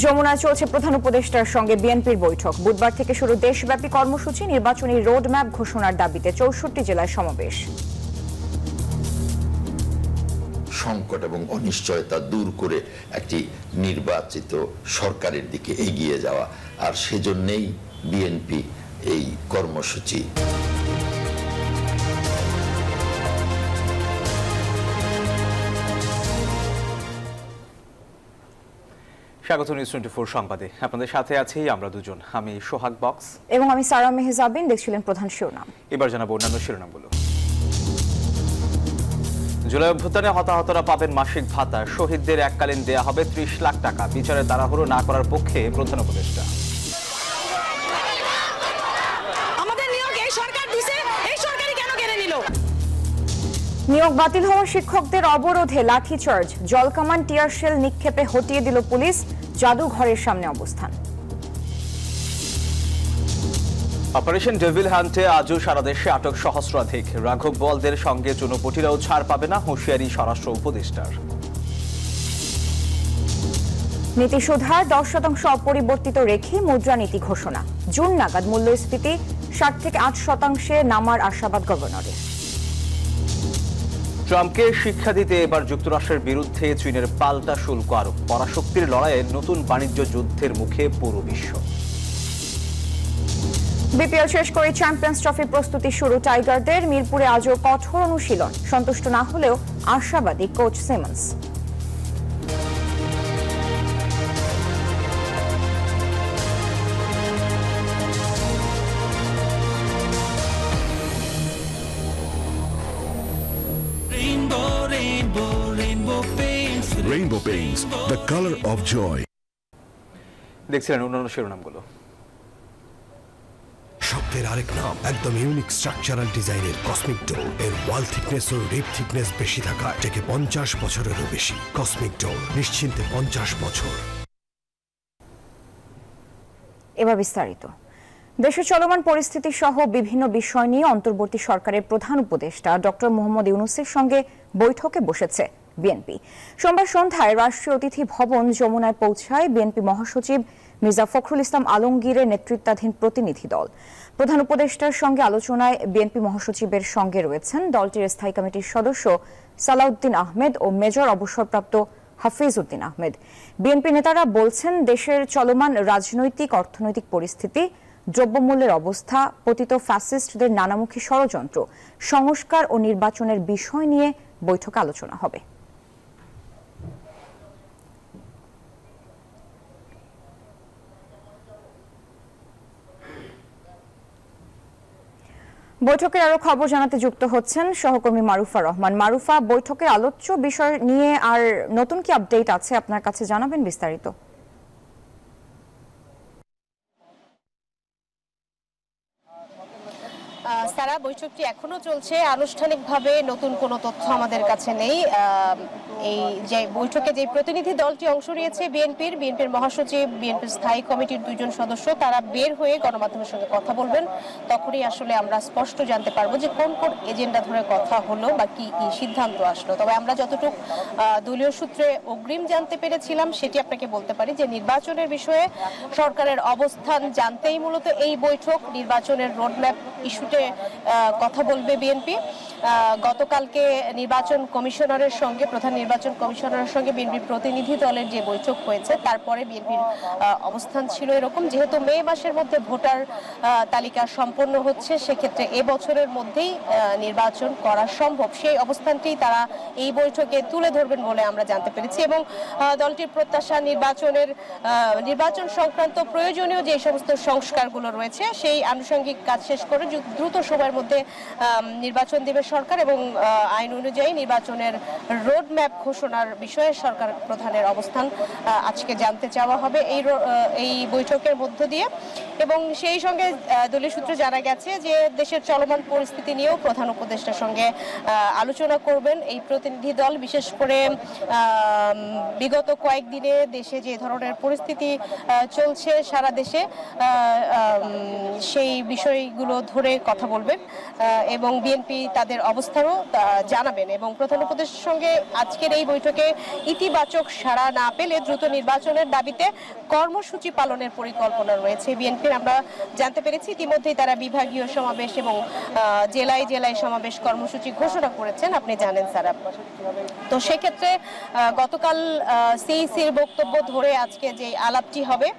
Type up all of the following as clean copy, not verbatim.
যমুনায় চলছে প্রধান উপদেষ্টার সঙ্গে বিএনপির বৈঠক। বুধবার থেকে শুরু দেশব্যাপী কর্মসূচি, নির্বাচনী রোডম্যাপ ঘোষণার দাবিতে ৬৪ জেলায় সমাবেশ। সংকট এবং অনিশ্চয়তা দূর করে একটি নির্বাচিত সরকারের দিকে এগিয়ে যাওয়া, আর সেজন্যই বিএনপি এই কর্মসূচি। স্বাগত নিউজ 24 সংবাদে। আপনাদের সাথে আছি আমরা দুজন, আমি সোহাগ বক্স এবং আমি সারা মেহজাবিন। দেখছিলেন প্রধান শিরোনাম। এবার জানাবো অন্যান্য শিরোনামগুলো। জুলাই অভ্যুত্থানে হতাহতরা পাবেন মাসিক ভাতা, শহীদদের এককালীন দেয়া হবে ৩০ লাখ টাকা। বিচারে তাড়াহুড়ো না করার পক্ষে প্রধান উপদেষ্টা। আমাদের নিয়োগ এই সরকার দিছে, এই সরকারই কেন কেড়ে নিল? নিয়োগ বাতিল হওয়া শিক্ষকদের অবরোধে লাঠিচার্জ, জলকামান টিয়ার শেল নিক্ষেপে হটিয়ে দিল পুলিশ। জাদুঘরের সামনে অবস্থান। অপারেশন ডেভিল হান্টে আজও সারা দেশে আটক সহস্রাধিক। রাঘব বোয়ালদের সঙ্গে চুনোপুটিরাও ছাড় পাবে না, হুঁশিয়ারি স্বরাষ্ট্র উপদেষ্টার। নীতি সুধার 10% অপরিবর্তিত রেখে মুদ্রানীতি ঘোষণা। জুন নাগাদ মূল্যস্ফীতি 7 থেকে 8% নামার আশাবাদ গভর্নরের। ট্রাম্পকে শিক্ষা দিতে এবার যুক্তরাষ্ট্রের বিরুদ্ধে চীনের পাল্টা শুল্ক আরোপ। পরাশক্তির লড়াইয়ে নতুন বাণিজ্য যুদ্ধের মুখে পুরো বিশ্ব। বিপিএল শেষ করে চ্যাম্পিয়ন্স ট্রফি প্রস্তুতি শুরু টাইগারদের। মিরপুরে আজও কঠোর অনুশীলন, সন্তুষ্ট না হলেও আশাবাদী coach Simmons. Rainbow Paints, the color of joy. দেখছিলেন অন্যান্য শিরোনামগুলো। শব্দের আরেক নাম, একদম ইউনিক স্ট্রাকচারাল ডিজাইনের কসমিক ডোর। এর ওয়াল থিকনেস ও রিপ থিকনেস বেশি থাকায় থেকে 50 বছরেরও বেশি। কসমিক ডোর, নিশ্চিন্তে 50 বছর। এবার বিস্তারিত। দেশের চলমান পরিস্থিতি সহ বিভিন্ন বিষয় নিয়ে অন্তর্বর্তী সরকারের প্রধান উপদেষ্টা ডক্টর মোহাম্মদ ইউনূসের সঙ্গে বৈঠকে বসেছে বিএনপি। সোমবার সন্ধ্যায় রাষ্ট্রীয় অতিথি ভবন যমুনায় পৌঁছায় বিএনপি মহাসচিব মির্জা ফখরুল ইসলাম আলমগীরের নেতৃত্বাধীন প্রতিনিধি দল। প্রধান উপদেষ্টার সঙ্গে আলোচনায় বিএনপি মহাসচিবের সঙ্গে রয়েছেন দলটির স্থায়ী কমিটির সদস্য সালাউদ্দিন আহমেদ ও মেজর অবসরপ্রাপ্ত হাফিজ উদ্দিন আহমেদ। বিএনপি নেতারা বলছেন, দেশের চলমান রাজনৈতিক অর্থনৈতিক পরিস্থিতি, দ্রব্যমূল্যের অবস্থা, পতিত ফ্যাসিস্টদের নানামুখী ষড়যন্ত্র, সংস্কার ও নির্বাচনের বিষয় নিয়ে বৈঠকে আলোচনা হবে। বৈঠকের আরো খবর জানাতে যুক্ত হচ্ছেন সহকর্মী মারুফা রহমান। মারুফা, বৈঠকের আলোচ্য বিষয় নিয়ে আর নতুন কি আপডেট আছে আপনার কাছে, জানাবেন বিস্তারিত। সারা, বৈঠকটি এখনো চলছে, আনুষ্ঠানিকভাবে নতুন কোনো তথ্য আমাদের কাছে নেই। এই যে বৈঠকে যে প্রতিনিধি দলটি অংশ নিয়েছে বিএনপির মহাসচিব, বিএনপির স্থায়ী কমিটির 2 জন সদস্য, তারা বের হয়ে গণমাধ্যমের সঙ্গে কথা বলবেন। তখনই আসলে আমরা স্পষ্ট জানতে পারবো যে কোন কোন এজেন্ডা ধরে কথা হলো বা কি কি সিদ্ধান্ত আসলো। তবে আমরা যতটুকু দলীয় সূত্রে অগ্রিম জানতে পেরেছিলাম সেটি আপনাকে বলতে পারি যে নির্বাচনের বিষয়ে সরকারের অবস্থান জানতেই মূলত এই বৈঠক। নির্বাচনের রোডম্যাপ ইস্যুতে কথা বলবে বিএনপি। গতকালকে নির্বাচন কমিশনারের সঙ্গে, প্রধান নির্বাচন কমিশনারের সঙ্গে বিএনপির প্রতিনিধি দলের যে বৈঠক হয়েছে, তারপরে বিএনপির অবস্থান ছিল এরকম, যেহেতু মে মাসের মধ্যে ভোটার তালিকা সম্পন্ন হচ্ছে, সেক্ষেত্রে এবছরের মধ্যেই নির্বাচন করা সম্ভব। সেই অবস্থানটি তারা এই বৈঠকে তুলে ধরবেন বলে আমরা জানতে পেরেছি। এবং দলটির প্রত্যাশা নির্বাচন সংক্রান্ত প্রয়োজনীয় যে সমস্ত সংস্কারগুলো রয়েছে, সেই আনুষঙ্গিক কাজ শেষ করে দ্রুত সময়ের মধ্যে নির্বাচন দেবে সরকার এবং আইন অনুযায়ী নির্বাচনের রোড ম্যাপ ঘোষণার বিষয়ে সরকার প্রধানের অবস্থান আজকে জানতে চাওয়া হবে এই বৈঠকের মধ্য দিয়ে। এবং সেই সঙ্গে দলীয় সূত্রে জানা গেছে যে দেশের চলমান পরিস্থিতি নিয়েও প্রধান উপদেষ্টার সঙ্গে আলোচনা করবেন এই প্রতিনিধি দল। বিশেষ করে বিগত কয়েকদিনে দেশে যে ধরনের পরিস্থিতি চলছে সারা দেশে, সেই বিষয়গুলো ধরে কথা বলবেন এবং বিএনপি তাদের অবস্থানও জানাবেন এবং প্রধান উপদেষ্টার সঙ্গে আজকের এই বৈঠকে ইতিবাচক সাড়া না পেলে দ্রুত নির্বাচনের দাবিতে কর্মসূচি পালনের পরিকল্পনা রয়েছে বিএনপির। আমরা জানতে পেরেছি ইতিমধ্যেই তারা বিভাগীয় সমাবেশ এবং জেলায় জেলায় সমাবেশ কর্মসূচি ঘোষণা করেছেন, আপনি জানেন স্যার। তো সেক্ষেত্রে গতকাল সিইসির বক্তব্য ধরে আজকে যে আলাপটি হবে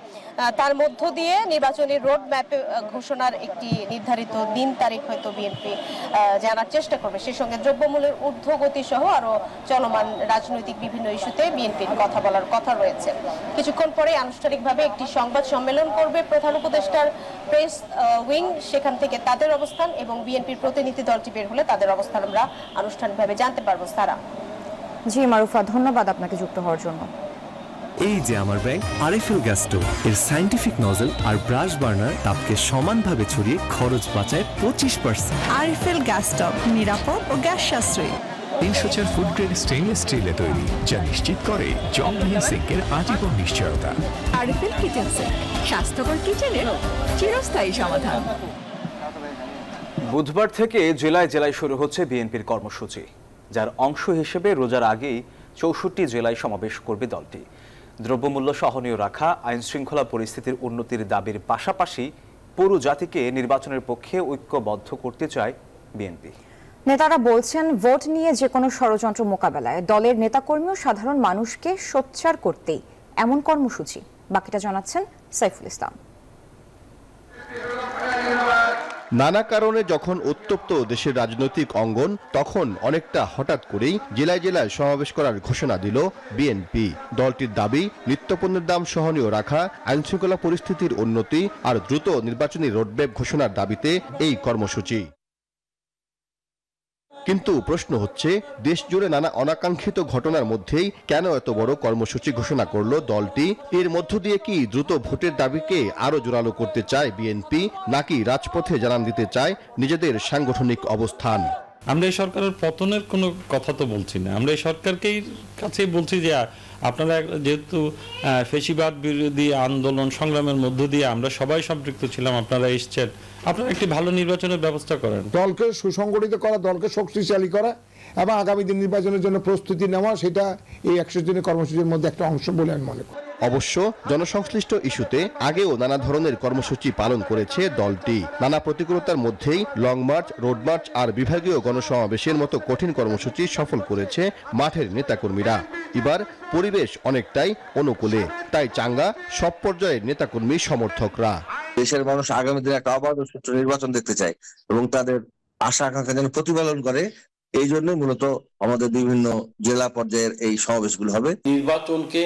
তার মধ্য দিয়ে নির্বাচনী রোড ম্যাপে ঘোষণার একটি নির্ধারিত দিন তারিখ হয়তো বিএনপি জানার চেষ্টা করবে। সেই সঙ্গে দ্রব্যমূল্যের ঊর্ধ্বগতি সহ আরো চলমান রাজনৈতিক বিভিন্ন ইস্যুতে বিএনপির কথা বলার কথা রয়েছে। কিছুক্ষণ পরে আনুষ্ঠানিকভাবে একটি সংবাদ সম্মেলন করবে প্রধান উপদেষ্টার প্রেস উইং, সেখান থেকে তাদের অবস্থান এবং বিএনপির প্রতিনিধি দলটি বের হলে তাদের অবস্থান আমরা আনুষ্ঠানিকভাবে জানতে পারবো। সারা। জি মারুফা, ধন্যবাদ আপনাকে যুক্ত হওয়ার জন্য। এই যে আমার ব্যাংক আরএফএল গ্যাস স্টোভ, এর সায়েন্টিফিক নজল আর ব্রাশ বার্নার তাপকে সমানভাবে ছড়িয়ে খরচ বাঁচায় 25%। আরএফএল গ্যাস স্টোভ নিরাপদ ও গ্যাস সাশ্রয়ী। 304 ফুড গ্রেড স্টেইনলেস স্টিলে তৈরি, যা নিশ্চিত করে জংবিহীন সিঙ্কের আজীবন নিশ্চয়তা। আরএফএল কিচেন সিঙ্ক, স্বাস্থ্যকর কিচেনের চিরস্থায়ী সমাধান। বুধবার থেকে জেলায় জেলায় শুরু হচ্ছে বিএনপির কর্মসূচি, যার অংশ হিসেবে রোজার আগেই 64 জেলায় সমাবেশ করবে দলটি। দ্রব্যমূল্য সহনীয় রাখা, আইন শৃঙ্খলা পরিস্থিতির উন্নতির দাবির পাশাপাশি পুরো জাতিকে নির্বাচনের পক্ষে ঐক্যবদ্ধ করতে চায় বিএনপি। নেতারা বলছেন, ভোট নিয়ে যে কোনো ষড়যন্ত্র মোকাবেলায় দলের নেতাকর্মী ও সাধারণ মানুষকে সোচ্চার করতেই এমন কর্মসূচি। বাকিটা জানাচ্ছেন সাইফুল ইসলাম। নানা কারণে যখন উত্তপ্ত দেশের রাজনৈতিক অঙ্গন, তখন অনেকটা হঠাৎ করেই জেলায় জেলায় সমাবেশ করার ঘোষণা দিল বিএনপি। দলটির দাবি, নিত্যপণ্যের দাম সহনীয় রাখা, আইনশৃঙ্খলা পরিস্থিতির উন্নতি আর দ্রুত নির্বাচনী রোডম্যাপ ঘোষণার দাবিতে এই কর্মসূচি। কিন্তু প্রশ্ন হচ্ছে, দেশ জুড়ে নানা অনাকাঙ্ক্ষিত ঘটনার মধ্যেই কেন এত বড় কর্মসূচি ঘোষণা করলো দলটি? এর মধ্য দিয়ে কি দ্রুত ভোটের দাবিকে আরো জোরালো করতে চায় বিএনপি, নাকি রাজপথে জানান দিতে চায় নিজেদের সাংগঠনিক অবস্থান? আমরা এই সরকারের পতনের কোনো কথা তো বলছি না, আমরা এই সরকারকেই কাছেই বলছি যে আপনারা যেহেতু ফ্যাসিবাদ বিরোধী আন্দোলন সংগ্রামের মধ্য দিয়ে আমরা সবাই সম্পৃক্ত ছিলাম, আপনারা এসছেন, আপনারা একটি ভালো নির্বাচনের ব্যবস্থা করেন। দলকে সুসংগঠিত করা, দলকে শক্তিশালী করা এবং আগামী দিন নির্বাচনের জন্য প্রস্তুতি নেওয়া, সেটা এই 100 দিনের কর্মসূচির মধ্যে একটা অংশ বলে আমি মনে করি। অবশ্য জনসংশ্লিষ্ট ইস্যুতে আগেও নানা ধরনের কর্মসূচি পালন করেছে দলটি। নানা প্রতিকূলতার মধ্যেই লং মার্চ, রোড মার্চ আর বিভাগীয় গণসমাবেশের মতো কঠিন কর্মসূচি সফল করেছে মাঠের নেতাকর্মীরা। এবার পরিবেশ অনেকটাই অনুকূলে, তাই চাঙ্গা সব পর্যায়ের নেতাকর্মী সমর্থকরা। দেশের মানুষ আগামী দিনে একটা অবাধ ও সুষ্ঠু নির্বাচন দেখতে চায় এবং তাদের আশা আকাঙ্ক্ষা যেন প্রতিপালন করে, এই জন্য মূলত আমাদের বিভিন্ন জেলা পর্যায়ের এই সমাবেশগুলো হবে। নির্বাচনকে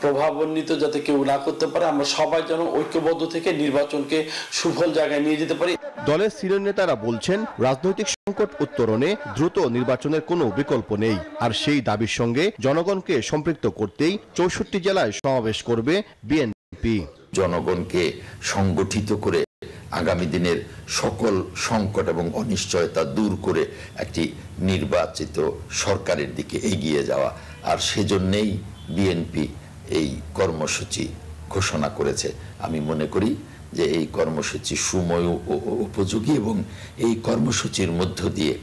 প্রভাবান্বিত যাতে কেউ না করতে পারে, আমরা সবাই যেন ঐক্যবদ্ধ থেকে নির্বাচনকে সুফল জায়গায় নিয়ে যেতে পারি। দলের সিনিয়র নেতারা বলছেন, রাজনৈতিক সংকট উত্তরণে দ্রুত নির্বাচনের কোনো বিকল্প নেই, আর সেই দাবির সঙ্গে জনগণকে সম্পৃক্ত করতেই 64 জেলায় সমাবেশ করবে বিএনপি। জনগণকে সংগঠিত করে আগামী দিনের সকল সংকট এবং অনিশ্চয়তা দূর করে একটি নির্বাচিত সরকারের দিকে এগিয়ে যাওয়া, আর সেজন্যেই বিএনপি এই কর্মসূচি ঘোষণা করেছে। আমি মনে করি যে এই কর্মসূচি সময় ও উপযোগী এবং এই কর্মসূচির মধ্য দিয়ে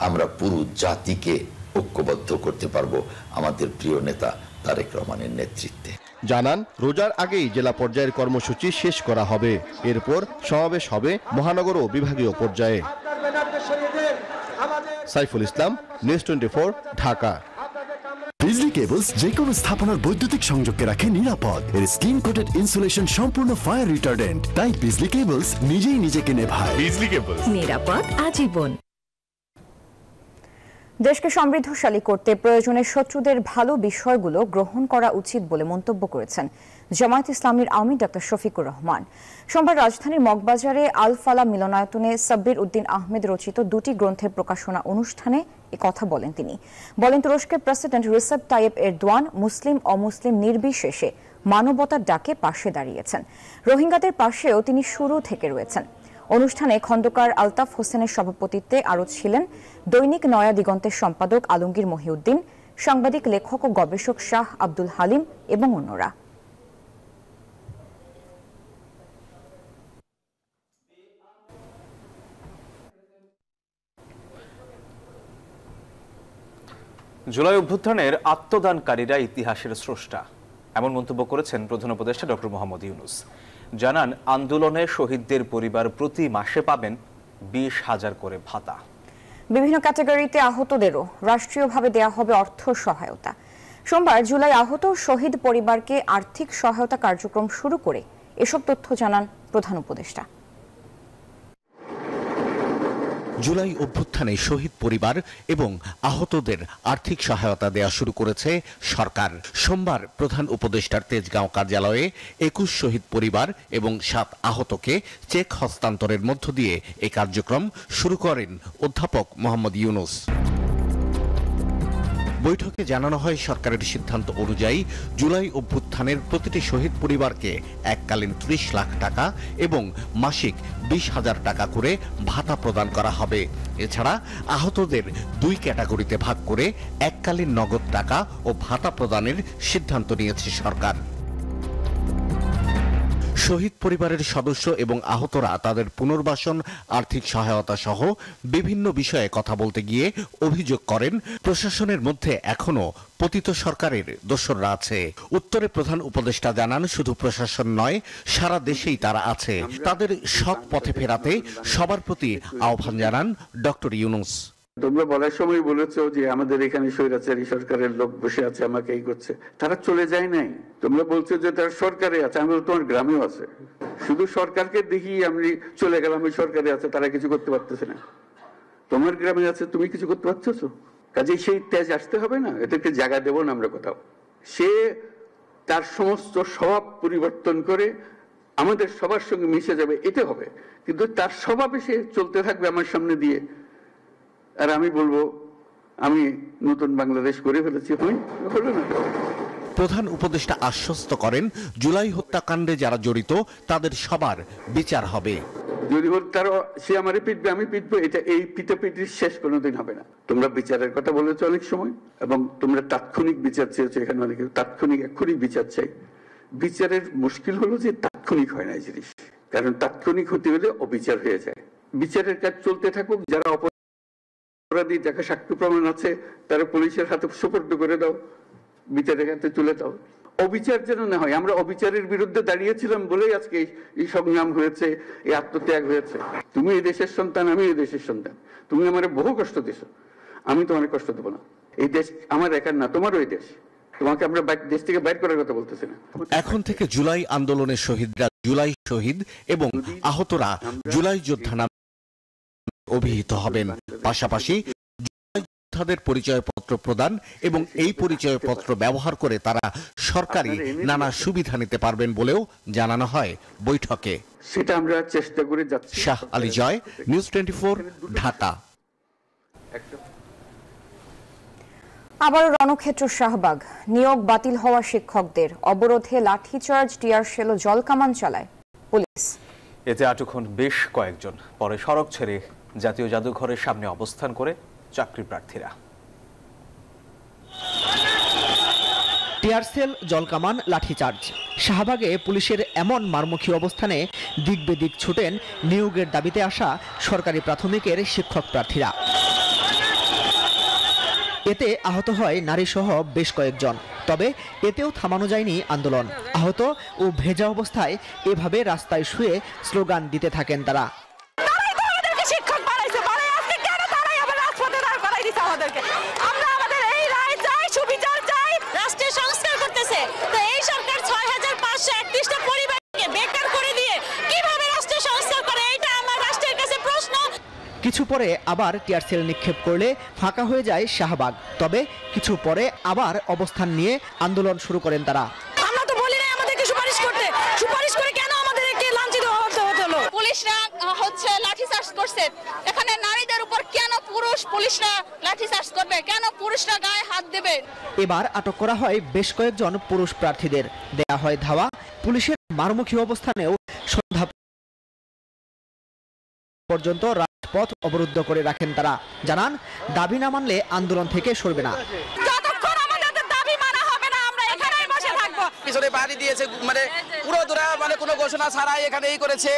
আমরা পুরো জাতিকে ঐক্যবদ্ধ করতে পারবো আমাদের প্রিয় নেতা তারেক রহমানের নেতৃত্বে। জানান, রোজার আগেই জেলা পর্যায়ের কর্মসূচি শেষ করা হবে, এরপর সমাবেশ হবে মহানগর ও বিভাগীয় পর্যায়ে। সাইফুল ইসলাম, নিউজ 24, ঢাকা। বিজলি কেবলস যে কোনো স্থাপনার বৈদ্যুতিক সংযোগকে রাখে নিরাপদ। এর স্কিন কোটেড ইনসুলেশন সম্পূর্ণ ফায়ার রিটার্ডেন্ট, তাই বিজলি কেবলস নিজেই নিজেকে নেভায়। বিজলি কেবলস, নিরাপদ আজীবন। দেশকে সমৃদ্ধশালী করতে প্রয়োজনে শত্রুদের ভালো বিষয়গুলো গ্রহণ করা উচিত বলে মন্তব্য করেছেন জামায়াত ইসলামীর আমির ডক্টর শফিকুর রহমান। সোমবার রাজধানীর মগবাজারে আল ফালা মিলনায়তনে সাব্বির উদ্দিন আহমেদ রচিত 2টি গ্রন্থের প্রকাশনা অনুষ্ঠানে কথা বলেন তিনি। বলেন, তুরস্কের প্রেসিডেন্ট রিসেপ তাইয়েপ এরদোয়ান মুসলিম অমুসলিম নির্বিশেষে মানবতার ডাকে পাশে দাঁড়িয়েছেন। রোহিঙ্গাদের পাশেও তিনি শুরু থেকে রয়েছেন। অনুষ্ঠানে খন্দকার আলতাফ হোসেনের সভাপতিত্বে আরও ছিলেন দৈনিক নয়া দিগন্তের সম্পাদক আলমগীর মহিউদ্দিন, সাংবাদিক, লেখক ও গবেষক শাহ আব্দুল হালিম এবং অন্যরা। জুলাই অভ্যুত্থানের আত্মদানকারীরা ইতিহাসের স্রষ্টা, এমন মন্তব্য করেছেন প্রধান উপদেষ্টা ডক্টর মোহাম্মদ ইউনূস। জানান, আন্দোলনে শহীদদের পরিবার প্রতি মাসে পাবেন 20,000 করে ভাতা। বিভিন্ন ক্যাটাগরিতে আহতদেরও রাষ্ট্রীয়ভাবে দেয়া হবে অর্থ সহায়তা। সোমবার জুলাই আহত শহীদ পরিবারকে আর্থিক সহায়তা কার্যক্রম শুরু করে এসব তথ্য জানান প্রধান উপদেষ্টা। জুলাই অভ্যুত্থানে শহীদ পরিবার এবং আহতদের আর্থিক সহায়তা দেওয়া শুরু করেছে সরকার। সোমবার প্রধান উপদেষ্টার তেজগাঁও কার্যালয়ে 21 শহীদ পরিবার এবং 7 আহতকে চেক হস্তান্তরের মধ্য দিয়ে এই কার্যক্রম শুরু করেন অধ্যাপক মোহাম্মদ ইউনূস। বৈঠকে জানানো হয়, সরকারের সিদ্ধান্ত অনুযায়ী জুলাই অভ্যুত্থানের প্রতিটি শহীদ পরিবারকে এককালীন 30 লাখ টাকা এবং মাসিক 20,000 টাকা করে ভাতা প্রদান করা হবে। এছাড়া আহতদের 2 ক্যাটাগরিতে ভাগ করে এককালীন নগদ টাকা ও ভাতা প্রদানের সিদ্ধান্ত নিয়েছে সরকার। শহীদ পরিবারের সদস্য এবং আহতরা তাদের পুনর্বাসন, আর্থিক সহায়তা সহ বিভিন্ন বিষয়ে কথা বলতে গিয়ে অভিযোগ করেন, প্রশাসনের মধ্যে এখনো পতিত সরকারের দোসররা আছে। উত্তরে প্রধান উপদেষ্টা জানান, শুধু প্রশাসন নয়, সারা দেশেই তারা আছে। তাদের সৎ পথে ফেরাতে সবার প্রতি আহ্বান জানান ডক্টর ইউনূস। তোমরা বলার সময় বলেছো যে আমাদের এখানে স্বৈরাচারী সরকারের লোক বসে আছে, আমাকে এই করছে। তারা চলে যায় নাই। তোমরা বলছো যে তারা সরকারে আছে, আমি বলছি তোমার গ্রামেও আছে। শুধু সরকারকে দেখি আমি চলে গেলাম, ওই সরকারে আছে, তারা কিছু করতে পারতেছে না। তোমার গ্রামে আছে, তুমি কিছু করতে পারছো? কাজে সেই তেজ আসতে হবে না, এদেরকে জায়গা দেবো না আমরা কোথাও। সে তার সমস্ত স্বভাব পরিবর্তন করে আমাদের সবার সঙ্গে মিশে যাবে, এতে হবে। কিন্তু তার স্বভাবে সে চলতে থাকবে আমার সামনে দিয়ে, আর আমি বলবো আমি নতুন বাংলাদেশ করে ফেলেছি। হলো না। প্রধান উপদেষ্টা আশ্বস্ত করেন, জুলাই হত্যাকাণ্ডে যারা জড়িত তাদের সবার বিচার হবে। যদি তারা সে আমারে পিটবে, আমি পিটবো, এটা এই পিটাপিটির শেষ কোনোদিন হবে না। তোমরা বিচারের কথা বলেছো অনেক সময়, এবং তোমরা তাৎক্ষণিক বিচার চেয়েছো। এখানে অনেকে তাৎক্ষণিক এক্ষুনি বিচার চাই। বিচারের মুশকিল হলো যে তাৎক্ষণিক হয় না এই জিনিস, কারণ তাৎক্ষণিক হতে হলে অবিচার হয়ে যায়। বিচারের কাজ চলতে থাকুক, যারা অপরাধী, যাকে সাক্ষ্য প্রমাণ আছে, তারা পুলিশের হাতে সুপর্দ করে দাও, বিচারের হাতে তুলে দাও। অবিচার যেন না হয়। আমরা অবিচারের বিরুদ্ধে দাঁড়িয়েছিলাম বলেই আজকে এই সংগ্রাম হয়েছে, এই আত্মত্যাগ হয়েছে। তুমি এই দেশের সন্তান, আমি এই দেশের সন্তান। তুমি আমার বহু কষ্ট দিছো, আমি তোমার কষ্ট দেবো না। এই দেশ আমার একার না, তোমারও এই দেশ। তোমাকে আমরা দেশ থেকে বাইর করার কথা বলতেছি না। এখন থেকে জুলাই আন্দোলনের শহীদরা জুলাই শহীদ এবং আহতরা জুলাই যোদ্ধা নামে অভিহিত হবেন। পাশাপাশি যোদ্ধাদের পরিচয়পত্র প্রদান এবং এই পরিচয়পত্র ব্যবহার করে তারা সরকারি নানা সুবিধা নিতে পারবেন বলেও জানানো হয় বৈঠকে। সেটা আমরা চেষ্টা করে যাচ্ছি। শাহ আলী জয়, নিউজ 24, ঢাকা। আবারও রণক্ষেত্র শাহবাগ। নিয়োগ বাতিল হওয়া শিক্ষকদের অবরোধে লাঠিচার্জ, টিয়ার শেল ও জলকামান চালায় পুলিশ। এতে আটক হন বেশ কয়েকজন। পরে সড়ক ছেড়ে জাতীয় জাদুঘরের সামনে অবস্থান করে চাকরি প্রার্থীরা। টিয়ারসেল, জলকামান, লাঠিচার্জ। শাহবাগে পুলিশের এমন মারমুখী অবস্থানে দিক বেদিক ছুটেন নিয়োগের দাবিতে আসা সরকারি প্রাথমিকের শিক্ষক প্রার্থীরা। এতে আহত হয় নারীসহ বেশ কয়েকজন। তবে এতেও থামানো যায়নি আন্দোলন। আহত ও ভেজা অবস্থায় এভাবে রাস্তায় শুয়ে স্লোগান দিতে থাকেন তারা। কিছু পরে আবার টিয়ারসেল নিক্ষেপ করলে ফাঁকা হয়ে যায় শাহবাগ। তবে কিছু পরে আবার অবস্থান নিয়ে আন্দোলন শুরু করেন তারা। আমরা তো বলি না আমাদেরকে সুপারিশ করতে, সুপারিশ করে কেন আমাদেরকে লাঞ্ছিত হতে হলো? পুলিশরা হচ্ছে লাঠিচার্জ করছে, এখানে নারীদের উপর কেন পুলিশরা লাঠিচার্জ করবে? কেন পুরুষরা গায়ে হাত দেবে? এবার আটক করা হয় বেশ কয়েকজন পুরুষ প্রার্থীদের, দেয়া হয় ধাওয়া। পুলিশের মারমুখী অবস্থানেও সন্ধ্যা পর্যন্ত রাজপথ অবরুদ্ধ করে রাখেন তারা। জানান, দাবি না মানলে আন্দোলন থেকে সরবে না। যতক্ষণ আমাদের দাবি মানা হবে না, আমরা এখানেই বসে থাকবো। পিছনে বাড়ি দিয়েছে, মানে পুরো দূরা, মানে কোনো ঘোষণা ছাড়াই এখানে এই করেছে।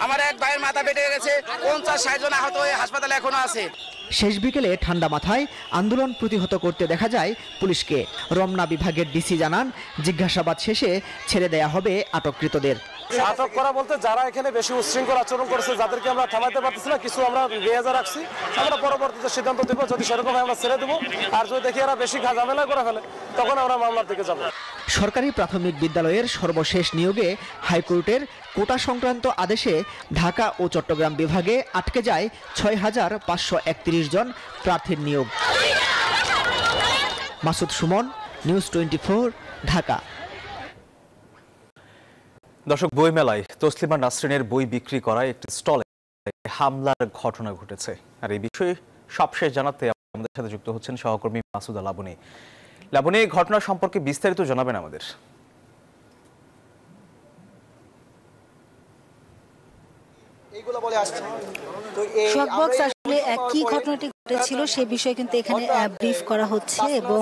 আমার এক ভাইয়ের মাথা ফেটে গেছে, 50-60 জন আহত হয়ে হাসপাতালে এখনো আছে। শেষ বিকেলে ঠান্ডা মাথায় আন্দোলন প্রতিহত করতে দেখা যায় পুলিশকে। রমনা বিভাগের ডিসি জানান, জিজ্ঞাসাবাদ শেষে ছেড়ে দেয়া হবে আটককৃতদের। আটক করা বলতে যারা এখানে বেশি উচ্ছৃঙ্খল আচরণ করেছে, যাদেরকে আমরা থামাতে পারতেছি না, কিছু আমরা রেয়াজা রাখছি। আমরা পরবর্তীতে সিদ্ধান্ত দেবো, যদি সেরকম হয় আমরা ছেড়ে দেবো, আর যদি দেখি এরা বেশি ঝামেলা করে ফেলে তখন আমরা মামলার দিকে যাব। সরকারি প্রাথমিক বিদ্যালয়ের সর্বশেষ নিয়োগে হাইকোর্টের কোটা সংক্রান্ত আদেশে ঢাকা ও চট্টগ্রাম বিভাগে আটকে যায় ৬,৫৩১ জন প্রার্থীর নিয়োগ। মাসুদ সুমন, নিউজ 24, ঢাকা। দর্শক, বইমেলায় তসলিমা নাসরিনের বই বিক্রি করায় একটি স্টলে হামলার ঘটনা ঘটেছে। আর এই বিষয়ে সবশেষ জানাতে আমাদের সাথে যুক্ত হচ্ছেন সহকর্মী মাসুদা লাবনী। লাবনী, ঘটনা সম্পর্কে বিস্তারিত জানাবেন আমাদের। আসলে কি ঘটনাটি ঘটেছিল সে বিষয়ে কিন্তু এখানে ব্রিফ করা হচ্ছে এবং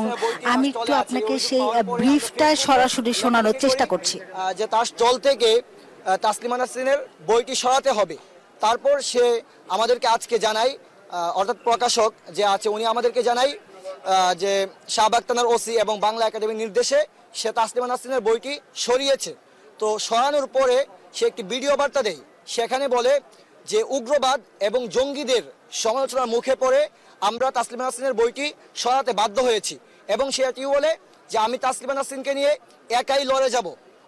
আমি একটু আপনাকে সেই ব্রিফটা সরাসরি শোনানোর চেষ্টা করছি। যে তার স্টল থেকে তাসলিমা নাসরিনের বইটি সরাতে হবে, তারপর সে আমাদেরকে আজকে জানায়, অর্থাৎ প্রকাশক যে আছে উনি আমাদেরকে জানায় যে শাহবাগ থানার ওসি এবং বাংলা একাডেমির নির্দেশে সে তাসলিমা নাসরিনের বইটি সরিয়েছে। তো সরানোর পরে সে একটি ভিডিও বার্তা দেয়, সেখানে বলে যে উগ্রবাদ এবং জঙ্গিদের সমালোচনার মুখে পড়ে আমরা তাসলিমা নাসরিনের বইটি সরাতে বাধ্য হয়েছি, এবং সে এটিও বলে যে আমি তাসলিমা নাসরিনকে নিয়ে একাই লড়ে যাব।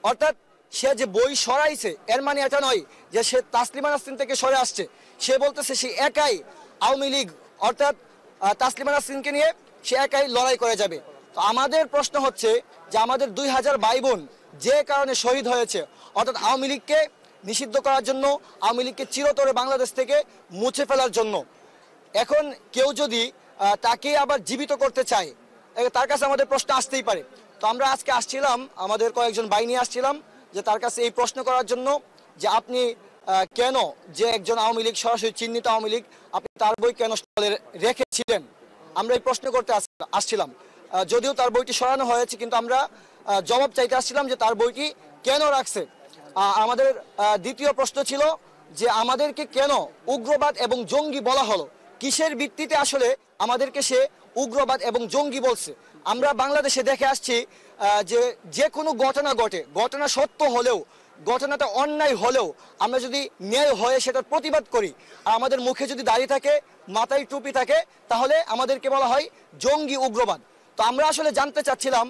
অর্থাৎ সে যে বই সরাইছে এর মানে এটা নয় যে সে তাসলিমা নাসরিন থেকে সরে আসছে, সে বলতেছে সে একাই আওয়ামী লীগ অর্থাৎ তাসলিমা নাসরিনকে নিয়ে সে একাই লড়াই করে যাবে। তো আমাদের প্রশ্ন হচ্ছে যে আমাদের 2000 ভাই বোন যে কারণে শহীদ হয়েছে, অর্থাৎ আওয়ামী লীগকে নিষিদ্ধ করার জন্য, আওয়ামী লীগকে চিরতরে বাংলাদেশ থেকে মুছে ফেলার জন্য, এখন কেউ যদি তাকে আবার জীবিত করতে চায়, তার কাছে আমাদের প্রশ্ন আসতেই পারে। তো আমরা আজকে আসছিলাম, আমাদের কয়েকজন ভাই নিয়ে আসছিলাম যে তার কাছে এই প্রশ্ন করার জন্য যে আপনি কেন, যে একজন আওয়ামী লীগ সরাসরি চিহ্নিত আওয়ামী লীগ, আপনি তার বই কেন স্টলে রেখেছিলেন, আমরা এই প্রশ্ন করতে আসছিলাম। যদিও তার বইটি সরানো হয়েছে, কিন্তু আমরা জবাব চাইতে আসছিলাম যে তার বইটি কেন রাখছে। আমাদের দ্বিতীয় প্রশ্ন ছিল যে আমাদেরকে কেন উগ্রবাদ এবং জঙ্গি বলা হলো, কিসের ভিত্তিতে আসলে আমাদেরকে সে উগ্রবাদ এবং জঙ্গি বলছে। আমরা বাংলাদেশে দেখে আসছি যে কোনো ঘটনা ঘটে, ঘটনা সত্য হলেও, ঘটনাটা অন্যায় হলেও আমরা যদি ন্যায় হয়ে সেটার প্রতিবাদ করি, আর আমাদের মুখে যদি দাড়ি থাকে, মাথায় টুপি থাকে, তাহলে আমাদেরকে বলা হয় জঙ্গি উগ্রবাদ। তো আমরা আসলে জানতে চাচ্ছিলাম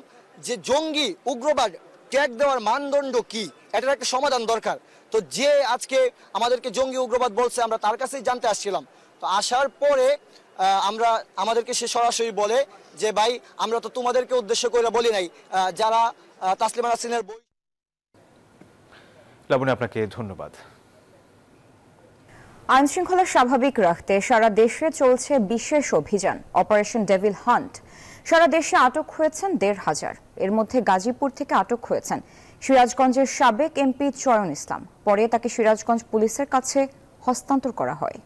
যে জঙ্গি উগ্রবাদ ট্যাগ দেওয়ার মানদণ্ড কি, এটার একটা সমাধান দরকার। তো যে আজকে আমাদেরকে জঙ্গি উগ্রবাদ বলছে আমরা তার কাছেই জানতে আসছিলাম। তো আসার পরে আমাদেরকে সে সরাসরি বলে যে ভাই আমরা তো তোমাদেরকে উদ্দেশ্য করে বলি নাই, যারা তাসলিমা নাসরিনের বই। লাবণী, আপনাকে ধন্যবাদ। আইন শৃঙ্খলা স্বাভাবিক রাখতে সারা দেশে চলছে বিশেষ অভিযান অপারেশন ডেভিল হান্ট। সারা দেশে আটক হয়েছেন ১৫০০। এর মধ্যে গাজীপুর থেকে আটক হয়েছেন সিরাজগঞ্জের সাবেক এমপি চয়ন ইসলাম। পরে তাকে সিরাজগঞ্জ পুলিশের কাছে হস্তান্তর করা হয়।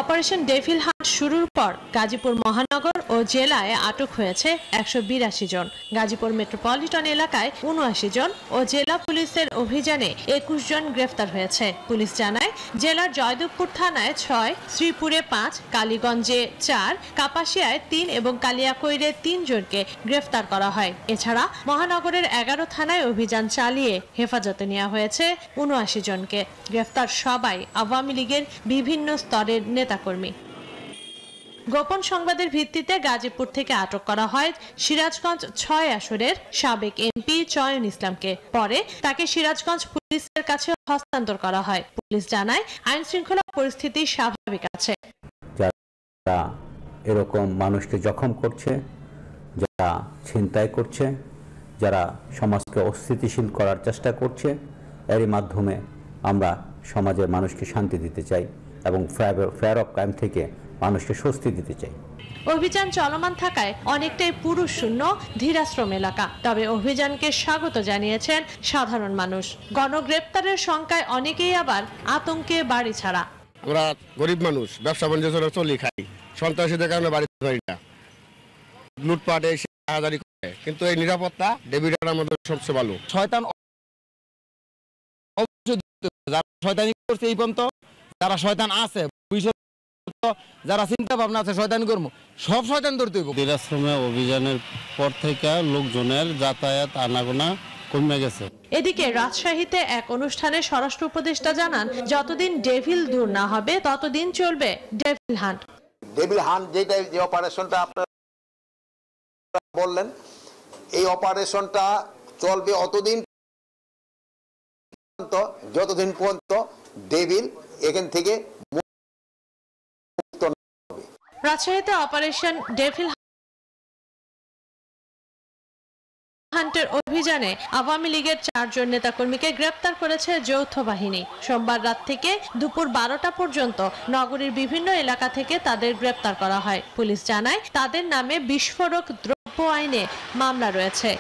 অপারেশন ডেভিল হান্ট শুরুর পর গাজীপুর মহানগর ও জেলায় আটক হয়েছে ১৮২ জন। গাজীপুর মেট্রোপলিটন এলাকায় ৭৯ জন ও জেলা পুলিশের অভিযানে ২১ জন গ্রেফতার হয়েছে। পুলিশ জানায় জেলার জয়দেবপুর থানায় ৬, শ্রীপুরে ৫, কালীগঞ্জে ৪, কাপাসিয়ায় ৩ এবং কালিয়াকৈরে ৩ জনকে গ্রেফতার করা হয়। এছাড়া মহানগরের ১১ থানায় অভিযান চালিয়ে হেফাজতে নেওয়া হয়েছে ৭৯ জনকে। গ্রেফতার সবাই আওয়ামী লীগের বিভিন্ন স্তরের নেতাকর্মী। গোপন সংবাদের ভিত্তিতে গাজীপুর থেকে আটক করা হয় সিরাজগঞ্জ ৬ আসনের সাবেক এমপি চয়ন ইসলামকে। পরে তাকে সিরাজগঞ্জ পুলিশের কাছে হস্তান্তর করা হয়। পুলিশ জানায় আইন শৃঙ্খলা পরিস্থিতি স্বাভাবিক আছে। যারা এরকম মানুষকে জখম করছে, যারা ছিনতাই করছে, যারা সমাজকে অস্থিতিশীল করার চেষ্টা করছে, এরই মাধ্যমে আমরা সমাজের মানুষকে শান্তি দিতে চাই এবং ফেয়ার অফ ক্রাইম থেকে মানুষকে স্বস্তি দিতে চাই। অভিযান চলমান থাকায় অনেকটাই পুরুষ শূন্য ধীরাশ্রম এলাকা। তবে অভিযানকে স্বাগত জানিয়েছেন সাধারণ মানুষ। গণগ্রেপ্তারের সংখ্যায় অনেকেই আবার আতঙ্কে বাড়ি ছাড়া। আমরা গরিব মানুষ, ব্যবসা বাণিজ্য করে চলি খাই, সন্ত্রাসীদের কারণে বাড়ি পারি না, লুটপাটে হাজারি করে, কিন্তু এই নিরাপত্তা ডেভিডের আমাদের সবচেয়ে ভালো। শয়তান করছে এই পর্যন্ত যারা শয়তান আছে, যারা চিন্তা ভাবনা আছে শয়তান কর্ম, সব শয়তান ধরতে হইব। বীরাশ্রমে অভিযানের পর থেকে লোকজনের যাতায়াত আনাগোনা কমে গেছে। এদিকে রাজশাহীতে এক অনুষ্ঠানে স্বরাষ্ট্র উপদেষ্টা জানান, যতদিন ডেভিল দূর না হবে ততদিন চলবে ডেভিল হান্ট। ডেভিল হান্ট যেটা যে অপারেশনটা আপনারা বললেন, এই অপারেশনটা চলবে অতদিন যতদিন পর্যন্ত ডেভিল এখান থেকে মুক্ত না হবে। রাজশাহীতে অপারেশন ডেভিল হান্টের অভিযানে আওয়ামী লীগের 4 জন নেতাকর্মীকে গ্রেপ্তার করেছে যৌথ বাহিনী। সোমবার রাত থেকে দুপুর 12টা পর্যন্ত নগরীর বিভিন্ন এলাকা থেকে তাদের গ্রেপ্তার করা হয়। পুলিশ জানায় তাদের নামে বিস্ফোরক দ্রব্য আইনে মামলা রয়েছে।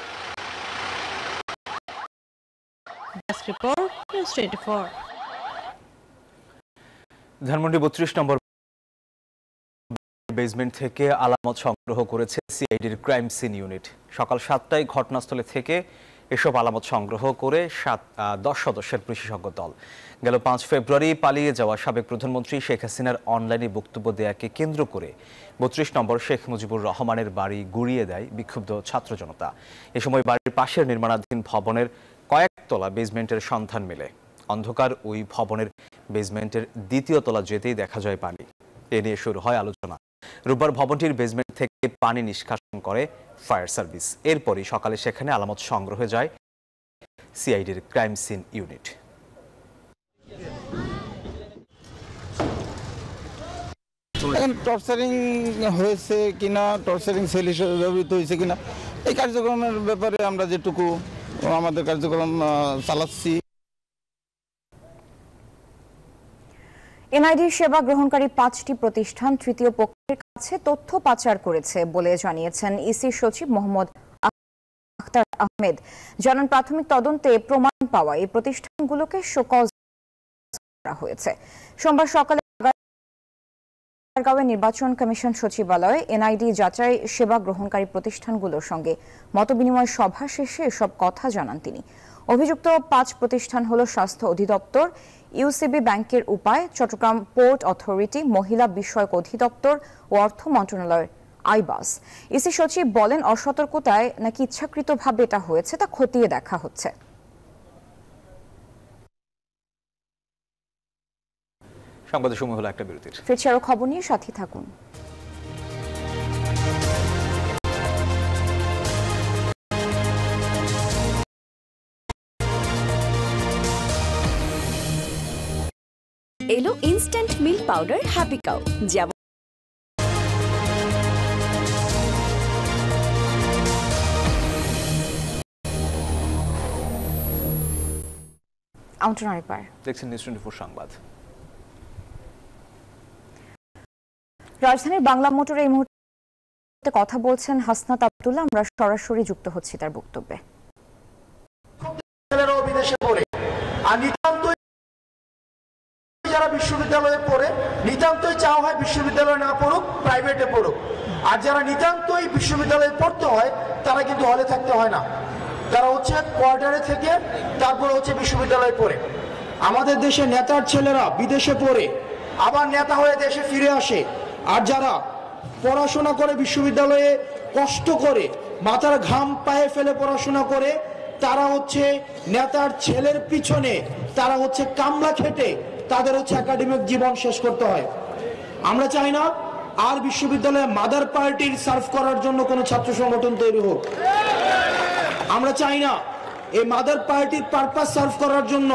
ধানমন্ডি 32 নম্বর বেসমেন্ট থেকে আলামত সংগ্রহ করেছে সিআইডির ক্রাইম সিন ইউনিট। সকাল 7টায় ঘটনাস্থলে থেকে এসব আলামত সংগ্রহ করে 10 সদস্যের বিশেষজ্ঞ দল গেল 5 ফেব্রুয়ারি পালিয়ে যাওয়া সাবেক প্রধানমন্ত্রী শেখ হাসিনার অনলাইনে বক্তব্য দেয়াকে কেন্দ্র করে 32 নম্বর শেখ মুজিবুর রহমানের বাড়ি গুড়িয়ে দেয় বিক্ষুব্ধ ছাত্র জনতা। এ সময় বাড়ির পাশের নির্মাণাধীন ভবনের কয়েকতলা বেসমেন্টের সন্ধান মেলে। অন্ধকার ওই ভবনের বেসমেন্টের দ্বিতীয় তলা যেতেই দেখা যায় পানি। এ নিয়ে শুরু হয় আলোচনা। রোববার ভবনটির বেসমেন্ট থেকে পানি নিষ্কাশন করে ফায়ার সার্ভিস। এরপরই সকালে সেখানে আলামত সংগ্রহে যায় সিআইডির ক্রাইম সিন ইউনিট। এখন টর্চারিং হয়েছে কিনা, টর্চারিং সেল হিসেবে ব্যবহৃত হয়েছে কিনা, এই কার্যক্রমের ব্যাপারে আমরা যেটুকু আমাদের কার্যক্রম চালাচ্ছি। এনআইডি সেবা গ্রহণকারী 5টি প্রতিষ্ঠান তৃতীয় পক্ষের কাছে তথ্য পাচার করেছে বলে জানিয়েছেন ইসি সচিব মোহাম্মদ আখতার আহমেদ। জানান, প্রাথমিক তদন্তে প্রমাণ পাওয়া এই প্রতিষ্ঠানগুলোকে শোকজ করা হয়েছে। সোমবার সকালে আগারগাঁওয়ে নির্বাচন কমিশন সচিবালয়ে এনআইডি যাচাই সেবা গ্রহণকারী প্রতিষ্ঠানগুলোর সঙ্গে মতবিনিময় সভা শেষে এসব কথা জানান তিনি। অভিযুক্ত 5 প্রতিষ্ঠান হল স্বাস্থ্য অধিদপ্তর, ইউসিবি ব্যাংকের উপায়, চট্টগ্রাম পোর্ট অথরিটি, মহিলা বিষয়ক অধিদপ্তর ও অর্থ মন্ত্রণালয়ের আইবাস। ইসি সচিব বলেন, অসতর্কতায় নাকি ইচ্ছাকৃতভাবে এটা হয়েছে তা খতিয়ে দেখা হচ্ছে। সংবাদের সময় হলো একটা বিরতির। ফিরছি আরো খবর নিয়ে, সাথে থাকুন। এলো instant milk powder happy cow, যেমন দেখছেন নিউজ 24 সংবাদ। রাজধানীর বাংলা মোটরে এই মুহূর্তে কথা বলছেন হাসনাত আব্দুল্লাহ। আমরা সরাসরি যুক্ত হচ্ছি তার বক্তব্যে। বিদেশে পড়ে আর নিতান্তই যারা বিশ্ববিদ্যালয়ে পড়ে, নিতান্তই চাওয়া হয় বিশ্ববিদ্যালয়ে না পড়ুক, প্রাইভেটে পড়ুক। আর যারা নিতান্তই বিশ্ববিদ্যালয়ে পড়তে হয় তারা কিন্তু হলে থাকতে হয় না, তারা হচ্ছে কোয়ার্টারে থেকে তারপরে হচ্ছে বিশ্ববিদ্যালয়ে পড়ে। আমাদের দেশে নেতার ছেলেরা বিদেশে পড়ে আবার নেতা হয়ে দেশে ফিরে আসে। আর যারা পড়াশোনা করে বিশ্ববিদ্যালয়ে কষ্ট করে মাথার ঘাম পায়ে ফেলে পড়াশোনা করে, তারা হচ্ছে নেতার ছেলের পিছনে, তারা হচ্ছে কামলা খেটে তাদের হচ্ছে একাডেমিক জীবন শেষ করতে হয়। আমরা চাই না আর বিশ্ববিদ্যালয়ে মাদার পার্টির সার্ভ করার জন্য কোনো ছাত্র সংগঠন তৈরি হোক। আমরা চাই না এই মাদার পার্টির পারপাস সার্ভ করার জন্য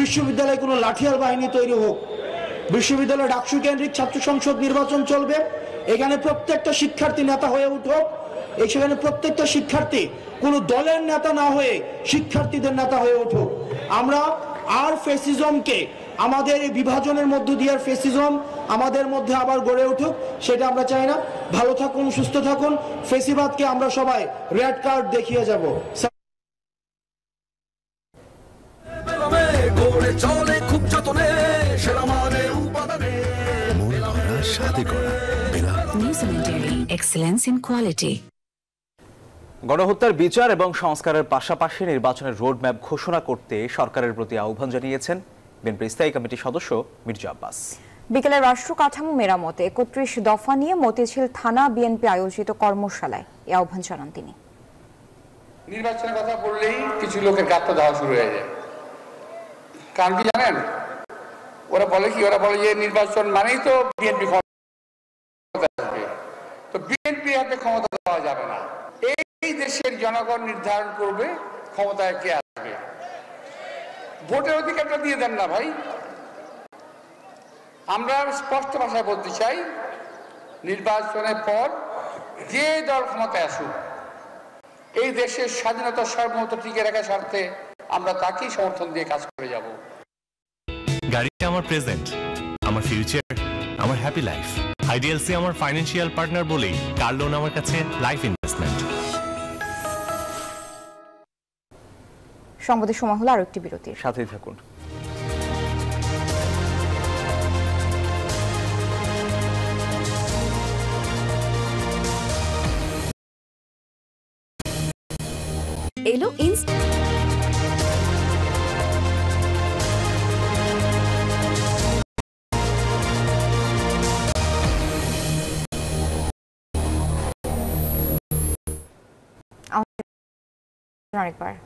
বিশ্ববিদ্যালয়ে কোনো লাঠিয়াল বাহিনী তৈরি হোক। বিশ্ববিদ্যালয়ে ডাকসু কেন্দ্রিক ছাত্র সংসদ নির্বাচন চলবে, এখানে প্রত্যেকটা শিক্ষার্থী নেতা হয়ে উঠুক। সেখানে প্রত্যেকটা শিক্ষার্থী কোনো দলের নেতা না হয়ে শিক্ষার্থীদের নেতা হয়ে উঠুক। আমরা আর ফেসিজমকে, আমাদের এই বিভাজনের মধ্য দিয়ে আর ফেসিজম আমাদের মধ্যে আবার গড়ে উঠুক, সেটা আমরা চাই না। ভালো থাকুন, সুস্থ থাকুন। ফেসিবাদকে আমরা সবাই রেড কার্ড দেখিয়ে যাব। গণহত্যার বিচার এবং সংস্কারের পাশাপাশি নির্বাচনের রোডম্যাপ ঘোষণা করতে সরকারের প্রতি আহ্বান জানিয়েছেন বিএনপির স্থায়ী কমিটির সদস্য মির্জা আব্বাস। বিকেলে রাষ্ট্র কাঠামো মেরামতে ৩১ দফা নিয়ে মতিঝিল থানা বিএনপি আয়োজিত কর্মশালায় এ আহ্বান জানান তিনি। নির্বাচনের কথা বললেই কিছু লোকের গাত্তা দেওয়া শুরু হয়ে যায়। কারণ কি জানেন, ওরা বলে যে নির্বাচন মানেই তো বিএনপি ক্ষমতা আসবে, তো বিএনপি হাতে ক্ষমতা দেওয়া যাবে না। এই দেশের জনগণ নির্ধারণ করবে ক্ষমতায় কে আসবে। ভোটের অধিকারটা দিয়ে দেন না ভাই। আমরা স্পষ্ট ভাষায় বলতে চাই, নির্বাচনের পর যে দল ক্ষমতায় আসুক, এই দেশের স্বাধীনতা সার্বভৌমত্ব টিকে রাখার স্বার্থে আমরা তাকেই সমর্থন দিয়ে কাজ করে যাব। গাড়িটা আমার প্রেজেন্ট, আমার ফিউচার, আমার হ্যাপি লাইফ। আইডিএলসি আমার ফাইন্যান্সিয়াল পার্টনার বলেই কার লোন আমার কাছে লাইফ ইনভেস্টমেন্ট। সংবাদের সময় হলো আরো একটি বিরতির, সাথেই থাকুন। এলো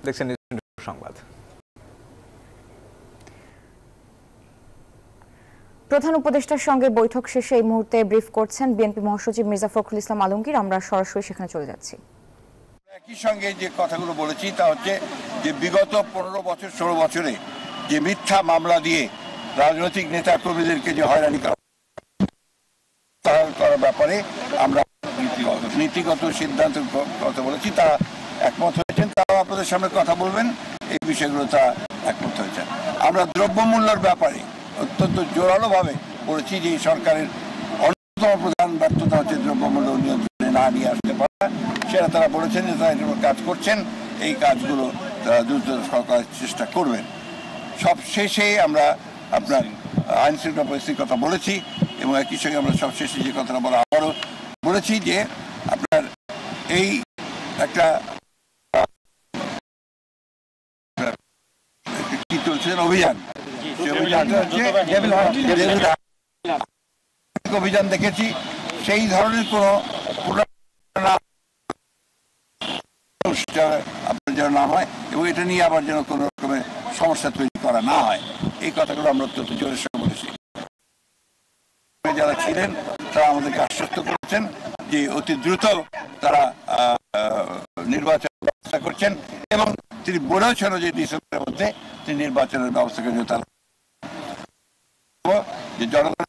দেখছেন সংবাদ। প্রধান উপদেষ্টার সঙ্গে বৈঠক শেষে এই মুহূর্তে ব্রিফ করছেন বিএনপি মহাসচিব মির্জা ফখরুল ইসলাম আলমগীর। আমরা সরাসরি সেখানে চলে যাচ্ছি। একই সঙ্গে যে কথাগুলো বলেছি তা হচ্ছে যে বিগত ১৫ বছর ১৬ বছরে যে মিথ্যা মামলা দিয়ে রাজনৈতিক নেতা কর্মীদেরকে যে হয়রানি করার ব্যাপারে আমরা নীতিগত সিদ্ধান্তের কথা বলেছি, তারা একমত হয়েছেন। তারাও আপনাদের সামনে কথা বলবেন, এই বিষয়গুলো তারা একমত হয়েছেন। আমরা দ্রব্যমূল্যের ব্যাপারে অত্যন্ত জোরালোভাবে বলেছি যে এই সরকারের অন্যতম প্রধান ব্যর্থতা হচ্ছে দ্রব্যমূল্য নিয়ন্ত্রণে না নিয়ে আসতে পারা। সেটা তারা বলেছেন যে তারা এর উপর কাজ করছেন, এই কাজগুলো তারা দ্রুত করার চেষ্টা করবেন। সব শেষে আমরা আপনার আইন শৃঙ্খলা পরিস্থিতির কথা বলেছি এবং একই সঙ্গে আমরা সব শেষে যে কথাটা বলা আবারও বলেছি যে আপনার এই একটা কি চলছেন অভিযান, অভিযান দেখেছি, সেই ধরনের কোনো আপনার যেন না হয় এবং এটা নিয়ে আবার যেন কোনো রকমের সমস্যা তৈরি করা না হয়, এই কথাগুলো আমরা অত্যন্ত জোরের সঙ্গে বলেছি। যারা ছিলেন তারা আমাদেরকে আশ্বস্ত করেছেন যে অতি দ্রুত তারা নির্বাচন ব্যবস্থা করছেন এবং তিনি বলেছেন যে ডিসেম্বরের মধ্যে তিনি নির্বাচনের ব্যবস্থা করেন। তারা যে জনগণ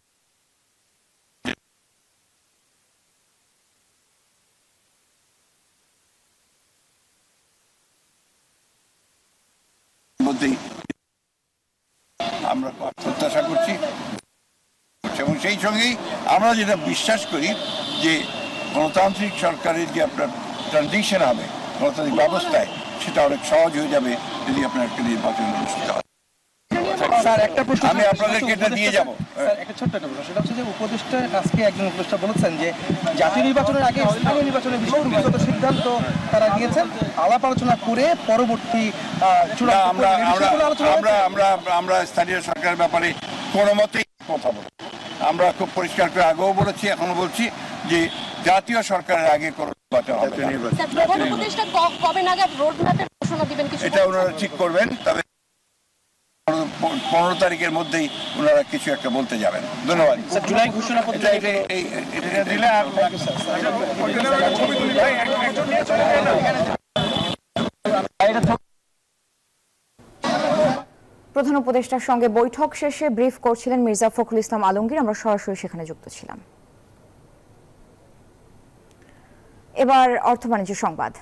মধ্যেই আমরা প্রত্যাশা করছি এবং সেই সঙ্গেই আমরা যেটা বিশ্বাস করি যে গণতান্ত্রিক সরকারের যে আপনার ট্রানজিশন হবে গণতান্ত্রিক ব্যবস্থায়, সেটা অনেক সহজ হয়ে যাবে যদি আপনার একটা নির্বাচন অনুষ্ঠিত হয়। আমি আপনাদেরকে এটা দিয়ে যাবো। একটা ছোট্ট একটা প্রশ্ন, সেটা হচ্ছে যে উপদেষ্টা আজকে একজন উপদেষ্টা বলেছেন যে জাতীয় নির্বাচনের আগে স্থানীয় নির্বাচনের বিষয়ে ব্যক্তিগত সিদ্ধান্ত তারা নিয়েছেন, আলাপ আলোচনা করে পরবর্তী আমরা স্থানীয় সরকারের ব্যাপারে কোনো মতেই কথা বলি। আমরা খুব পরিষ্কার করে আগেও বলেছি, এখনো বলছি যে জাতীয় সরকারের আগে কোনো নির্বাচন হবে না। এটা ওনারা ঠিক করবেন, তবে 15 তারিখের মধ্যেই ওনারা কিছু একটা বলতে যাবেন। ধন্যবাদ। জুলাই ঘোষণা দিলে প্রধান উপদেষ্টার সঙ্গে বৈঠক শেষে ব্রিফ করছিলেন মির্জা ফখরুল ইসলাম আলমগীর। আমরা সরাসরি সেখানে যুক্ত ছিলাম। এবার অর্থ বাণিজ্য সংবাদ।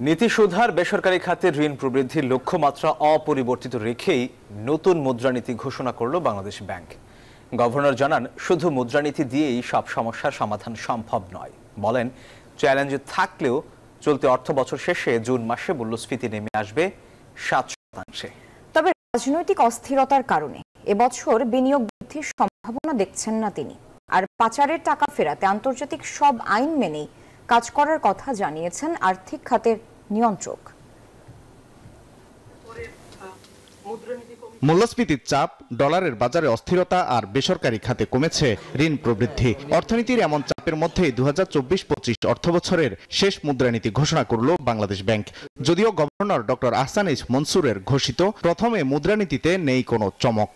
নীতি সুধার বেসরকারি খাতের ঋণ প্রবৃদ্ধির লক্ষ্যমাত্রা অপরিবর্তিত রেখেই নতুন মুদ্রানীতি ঘোষণা করল বাংলাদেশ ব্যাংক। গভর্নর জানান, শুধু মুদ্রানীতি দিয়েই সব সমস্যার সমাধান সম্ভব নয়। বলেন, চ্যালেঞ্জ থাকলেও চলতি অর্থ বছর শেষে জুন মাসে মূল্যস্ফীতি নেমে আসবে 7%। তবে রাজনৈতিক অস্থিরতার কারণে এবছর বিনিয়োগ বৃদ্ধির সম্ভাবনা দেখছেন না তিনি। আর পাচারের টাকা ফেরাতে আন্তর্জাতিক সব আইন মেনেই কাজ করার কথা জানিয়েছেন আর্থিক খাতের নিয়ন্ত্রক। মূল্যস্ফীতির চাপ, ডলারের বাজারে অস্থিরতা আর বেসরকারি খাতে কমেছে ঋণ প্রবৃদ্ধি। অর্থনীতির এমন চাপের মধ্যেই 2024-25 অর্থবছরের শেষ মুদ্রানীতি ঘোষণা করল বাংলাদেশ ব্যাংক। যদিও গভর্নর ডক্টর আহসানিজ মনসুরের ঘোষিত প্রথমে মুদ্রানীতিতে নেই কোনো চমক।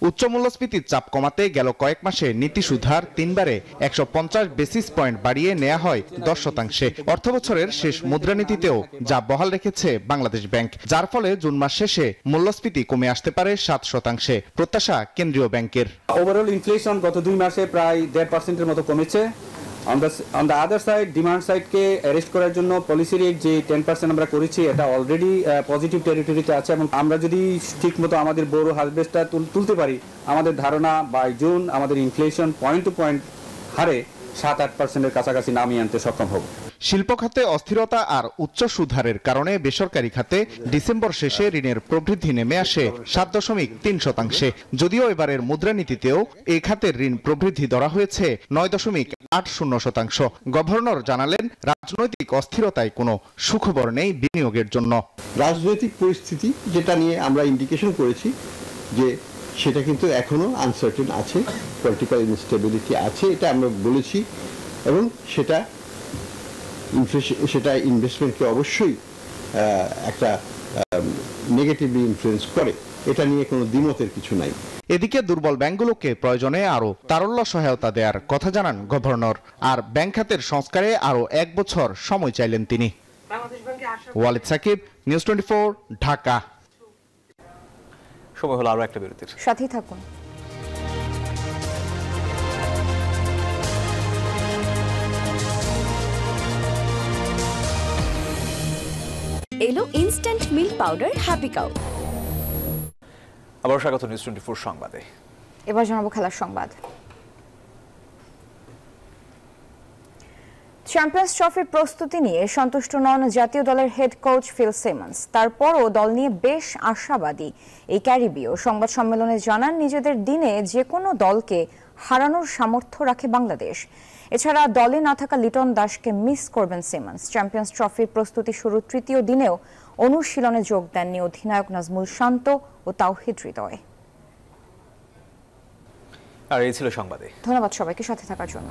উচ্চ মূল্যস্ফীতির চাপ কমাতে গেল কয়েক মাসে নীতি সুধার 3বারে 150 বেসিস পয়েন্ট বাড়িয়ে নেওয়া হয় 10%। অর্থবছরের শেষ মুদ্রানীতিতেও যা বহাল রেখেছে বাংলাদেশ ব্যাংক, যার ফলে জুন মাস শেষে মূল্যস্ফীতি কমে আসতে পারে 7%। প্রত্যাশা কেন্দ্রীয় ব্যাংকের। ওভারঅল ইনফ্লেশন গত 2 মাসে প্রায় 1.5% মতো কমেছে। On the other side, demand সাইডকে অ্যারেস্ট করার জন্য পলিসি রেট যে 10% আমরা করেছি, এটা অলরেডি পজিটিভ টেরিটরিতে আছে এবং আমরা যদি ঠিকমতো আমাদের বোরো হারভেস্টটা তুলতে পারি, আমাদের ধারণা বাই জুন আমাদের ইনফ্লেশন পয়েন্ট টু পয়েন্ট হারে 7-8% কাছাকাছি নামিয়ে আনতে সক্ষম হব। শিল্প খাতে অস্থিরতা আর উচ্চ সুদহারের কারণে বেসরকারি খাতে ডিসেম্বর শেষে ঋণের প্রবৃদ্ধি নেমে আসে 7.3%। যদিও এবারের মুদ্রানীতিতেও এই খাতের ঋণ প্রবৃদ্ধি ধরা হয়েছে 9.80%। গভর্নর জানালেন, রাজনৈতিক অস্থিরতায় কোনো সুখবর নেই বিনিয়োগের জন্য। রাজনৈতিক পরিস্থিতি যেটা নিয়ে আমরা ইন্ডিকেশন করেছি যে সেটা কিন্তু এখনো আনসার্টেন আছে, পলিটিক্যাল ইনস্টেবিলিটি আছে, এটা আমরা বলেছি এবং সেটা ইনভেস্টমেন্টকে অবশ্যই একটা নেগেটিভলি ইনফ্লুয়েন্স করে, এটা নিয়ে কোনো দ্বিমতের কিছু নাই। এদিকে দুর্বল ব্যাংকগুলোকে প্রয়োজনে আরো তারল্য সহায়তা দেওয়ার কথা জানান গভর্নর, আর ব্যাংক খাতের সংস্কারে আরো 1 বছর সময় চাইলেন তিনি। ওয়ালিদ সাকিব, নিউজ 24, ঢাকা। সময় হলো আরো একটা বিরতির, সাথেই থাকুন। এলো instant milk powder happy cow. আবার স্বাগত নিউজ 24 সংবাদে। এবার জানাবো খেলার সংবাদ। চ্যাম্পিয়ন্স ট্রফির প্রস্তুতি নিয়ে সন্তুষ্ট নন জাতীয় দলের হেড কোচ ফিল সিমন্স। তারপরও দল নিয়ে বেশ আশাবাদী এই ক্যারিবীয়। সংবাদ সম্মেলনে জানান, নিজেদের দিনে যে কোনো দলকে হারানোর সামর্থ্য রাখে বাংলাদেশ। এছাড়া দলে না থাকা লিটন দাসকে মিস করবেন সিমন্স। চ্যাম্পিয়ন্স ট্রফির প্রস্তুতি শুরুর 3য় দিনেও অনুশীলনে যোগ দেননি অধিনায়ক নাজমুল শান্ত ও তাওহিদ হৃদয়। আর এই ছিল সংবাদে। ধন্যবাদ সবাইকে সাথে থাকার জন্য।